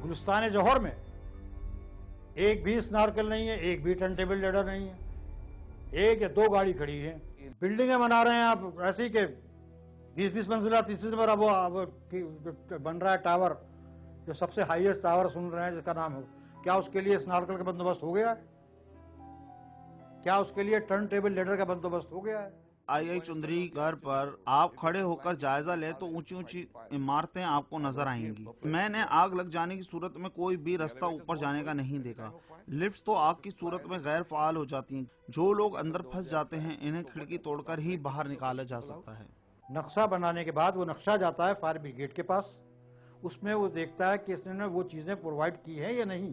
गुलिस्तान जौहर में एक भी स्नॉर्कल नहीं है, एक भी टर्न टेबल लेडर नहीं है, एक या दो गाड़ी खड़ी है। बिल्डिंगें बना रहे हैं आप ऐसी के 20-20 मंजिला, 30 नंबर। वो बन रहा है टावर, जो सबसे हाईएस्ट टावर सुन रहे हैं जिसका नाम हो, क्या उसके लिए स्नॉर्कल का बंदोबस्त हो गया है? क्या उसके लिए टर्न टेबल लेडर का बंदोबस्त हो गया है? आई चुंदरीगढ़ पर आप खड़े होकर जायजा ले तो ऊंची ऊंची इमारतें आपको नजर आएंगी। मैंने आग लग जाने की सूरत में कोई भी रास्ता ऊपर जाने का नहीं देखा। लिफ्ट तो आग की सूरत में गैर फाल हो जाती हैं। जो लोग अंदर फंस जाते हैं इन्हें खिड़की तोड़कर ही बाहर निकाला जा सकता है। नक्शा बनाने के बाद वो नक्शा जाता है फायर ब्रिगेड के पास, उसमें वो देखता है कि इसने वो चीज़ें प्रोवाइड की हैं या नहीं।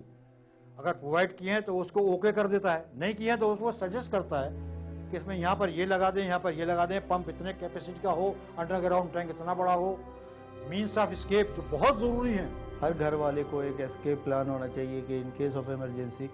अगर प्रोवाइड की हैं तो उसको ओके कर देता है, नहीं की है तो उसको सजेस्ट करता है कि इसमें यहाँ पर ये लगा दें, यहाँ पर ये लगा दें, पंप इतने कैपेसिटी का हो, अंडरग्राउंड टैंक इतना बड़ा हो, मीन्स ऑफ एस्केप जो बहुत ज़रूरी है। हर घर वाले को एक एस्केप प्लान होना चाहिए कि इन केस ऑफ इमरजेंसी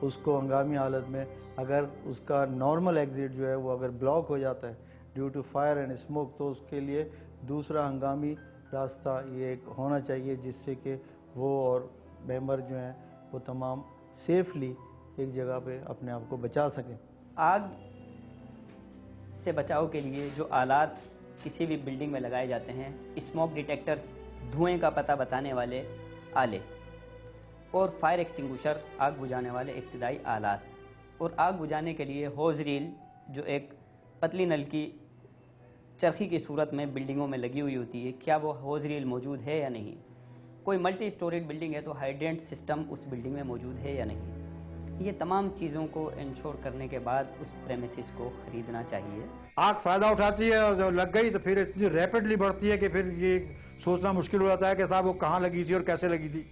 उसको हंगामी हालत में अगर उसका नॉर्मल एग्जिट जो है वो अगर ब्लॉक हो जाता है due to fire and smoke, तो उसके लिए दूसरा हंगामी रास्ता ये एक होना चाहिए जिससे कि वो और मेंबर जो हैं वो तमाम सेफली एक जगह पे अपने आप को बचा सकें। आग से बचाव के लिए जो आलात किसी भी बिल्डिंग में लगाए जाते हैं, स्मोक डिटेक्टर्स, धुएं का पता बताने वाले आले, और फायर एक्सटिंग्विशर, आग बुझाने वाले इब्तिदाई आलात, और आग बुझाने के लिए होज रील जो एक पतली नल की चरखी की सूरत में बिल्डिंगों में लगी हुई होती है, क्या वो होज रील मौजूद है या नहीं। कोई मल्टी स्टोरेड बिल्डिंग है तो हाइड्रेंट सिस्टम उस बिल्डिंग में मौजूद है या नहीं। ये तमाम चीज़ों को इंश्योर करने के बाद उस प्रेमिसेस को ख़रीदना चाहिए। आग फ़ायदा उठाती है और जब लग गई तो फिर इतनी रैपिडली बढ़ती है कि फिर ये सोचना मुश्किल हो जाता है कि साहब वो कहाँ लगी थी और कैसे लगी थी।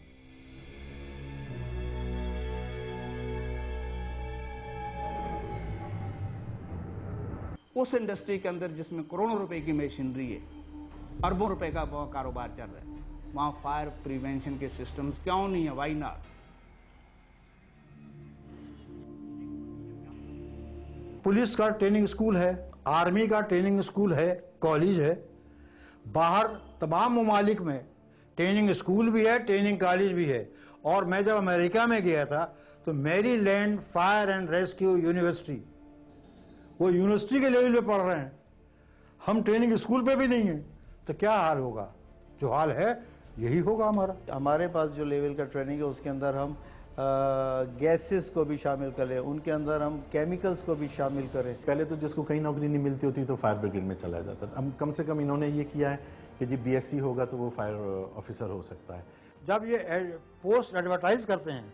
उस इंडस्ट्री के अंदर जिसमें करोड़ों रुपए की मशीनरी है, अरबों रुपए का कारोबार चल रहा है, वहाँ फायर प्रिवेंशन के सिस्टम्स क्यों नहीं है? Why not? पुलिस का ट्रेनिंग स्कूल है, आर्मी का ट्रेनिंग स्कूल है, कॉलेज है, बाहर तमाम ममालिक में ट्रेनिंग स्कूल भी है, ट्रेनिंग कॉलेज भी है। और मैं जब अमेरिका में गया था तो Maryland fire and rescue university, वो यूनिवर्सिटी के लेवल पे पढ़ रहे हैं, हम ट्रेनिंग स्कूल पे भी नहीं हैं, तो क्या हाल होगा? जो हाल है यही होगा हमारा। हमारे पास जो लेवल का ट्रेनिंग है उसके अंदर हम गैसेस को भी शामिल करें, उनके अंदर हम केमिकल्स को भी शामिल करें। पहले तो जिसको कहीं नौकरी नहीं मिलती होती तो फायर ब्रिगेड में चला जाता था। अब कम से कम इन्होंने ये किया है कि जी बीएससी होगा तो वो फायर ऑफिसर हो सकता है। जब ये पोस्ट एडवर्टाइज करते हैं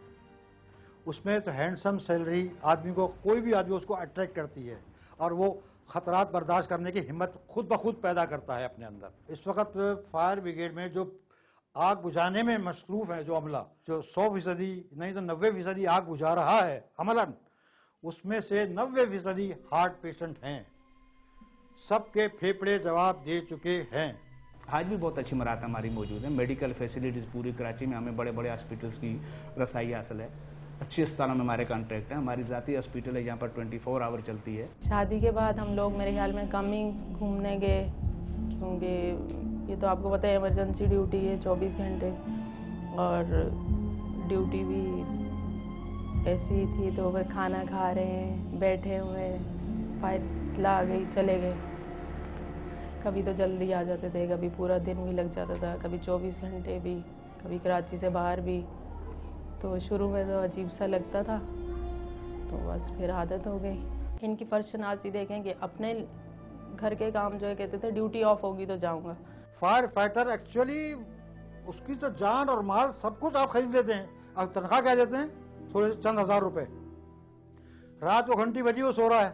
उसमें तो हैंडसम सैलरी आदमी को, कोई भी आदमी उसको अट्रैक्ट करती है और वो ख़तरात बर्दाश्त करने की हिम्मत खुद ब खुद पैदा करता है अपने अंदर। इस वक्त फायर ब्रिगेड में जो आग बुझाने में मसरूफ़ है जो अमला, जो 100% नहीं तो 90% आग बुझा रहा है अमलन, उसमें से 90% हार्ट पेशेंट हैं। सबके फेफड़े जवाब दे चुके हैं। आज भी बहुत अच्छी मराहत हमारी मौजूद है। मेडिकल फैसिलिटीज़ पूरी कराची में हमें बड़े बड़े हॉस्पिटल्स की रसाई हासिल है। अच्छे अस्पतालों में हमारे कॉन्ट्रैक्ट हैं। हमारी ज़ाती हॉस्पिटल है, यहाँ पर 24 आवर चलती है। शादी के बाद हम लोग मेरे ख्याल में कम ही घूमने गए, क्योंकि ये तो आपको पता है इमरजेंसी ड्यूटी है 24 घंटे, और ड्यूटी भी ऐसी ही थी। तो वह खाना खा रहे हैं, बैठे हुए, फाइट ला गई, चले गए। कभी तो जल्दी आ जाते थे, कभी पूरा दिन भी लग जाता था, कभी 24 घंटे भी, कभी कराची से बाहर भी। तो शुरू में तो अजीब सा लगता था, तो बस फिर आदत हो गई। इनकी फर्शनासी देखें कि अपने घर के काम जो है कहते थे ड्यूटी ऑफ होगी तो जाऊंगा। फायर फाइटर एक्चुअली उसकी तो जान और माल सब कुछ आप खरीद लेते हैं, और तनख्वाह क्या देते हैं? थोड़े चंद हजार रुपए। रात को घंटी बजी वो सो रहा है,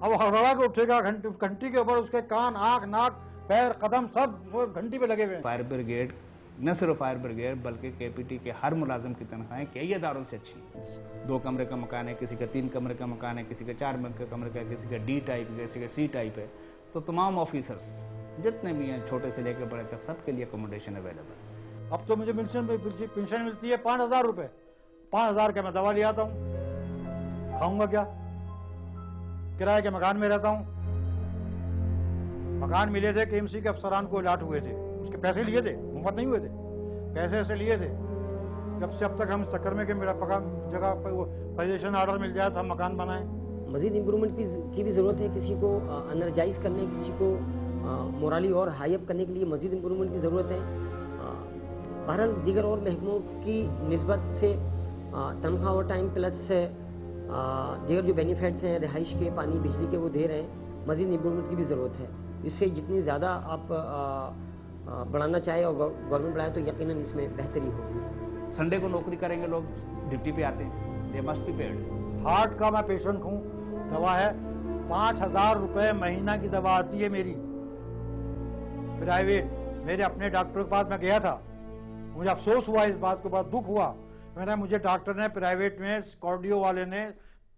अब हड़बड़ा के उठेगा, घंटी के ऊपर उसके कान, आंख, नाक, पैर, कदम सब घंटी पे लगे हुए हैं। फायर ब्रिगेड, न सिर्फ फायर ब्रिगेड बल्कि केपीटी के हर मुलाजिम की तनख्वाहें कई इदारों से अच्छी। 2 कमरे का मकान है, किसी का 3 कमरे का मकान है, किसी का 4 कमरे का, किसी का डी टाइप, किसी का सी टाइप है। तो तमाम ऑफिसर्स जितने भी हैं, छोटे से लेकर बड़े तक, सबके लिए अकोमोडेशन अवेलेबल। अब तो मुझे पेंशन मिलती है 5,000 रुपये। 5,000 का मैं दवा ले आता हूँ, खाऊंगा क्या? किराए के मकान में रहता हूँ। मकान मिले थे KMC के अफसरान को, अलॉट हुए थे, उसके पैसे लिए थे, मुफ्त नहीं हुए थे। पैसे ऐसे लिए थे, जब से अब तक हम चक्कर में कि मेरा पका जगह पर वो पोजीशन ऑर्डर मिल जाए तो हम मकान बनाएं। मज़ीद इम्प्रूवमेंट की भी ज़रूरत है, किसी को एनर्जाइज करने, किसी को मोराली और हाई अप करने के लिए मज़ीद इम्प्रूवमेंट की ज़रूरत है। बहरहाल दीगर और महकमों की निस्बत से तनख्वाह और टाइम प्लस दीगर जो बेनिफिट्स हैं रिहाइश के, पानी बिजली के, वो दे रहे हैं। मज़ीद इम्प्रूवमेंट की भी ज़रूरत है, जिससे जितनी ज़्यादा आप बढ़ाना चाहे और गवर्नमेंट बढ़ाए तो यकीनन इसमें बेहतरी होगी। संडे को नौकरी करेंगे लोग, ड्यूटी पे आते हैं, they must be paid. Heart का मैं पेशेंट हूँ, दवा है 5,000 रुपये महीना की दवा आती है मेरी प्राइवेट। मेरे अपने डॉक्टर के पास मैं गया था, मुझे अफसोस हुआ इस बात को, बहुत दुख हुआ। मैंने मुझे डॉक्टर ने प्राइवेट में कार्डियो वाले ने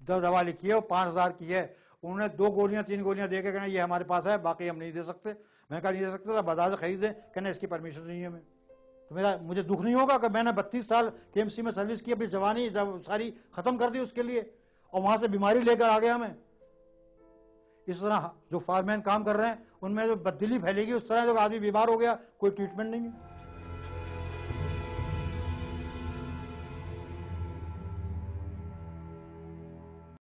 दवा लिखी है, वो 5,000 की है। उन्होंने 2 गोलियां 3 गोलियां दे के कहना ये हमारे पास है, बाकी हम नहीं दे सकते। मैंने कहा नहीं दे सकते तो बाजार से खरीदें, कहना इसकी परमिशन नहीं है। मैं तो मुझे दुख नहीं होगा कि मैंने 32 साल KMC में सर्विस की, अपनी जवानी जब सारी ख़त्म कर दी उसके लिए, और वहाँ से बीमारी लेकर आ गया मैं। इस तरह जो फायरमैन काम कर रहे हैं उनमें जो बददिली फैलेगी, उस तरह जो आदमी बीमार हो गया, कोई ट्रीटमेंट नहीं है।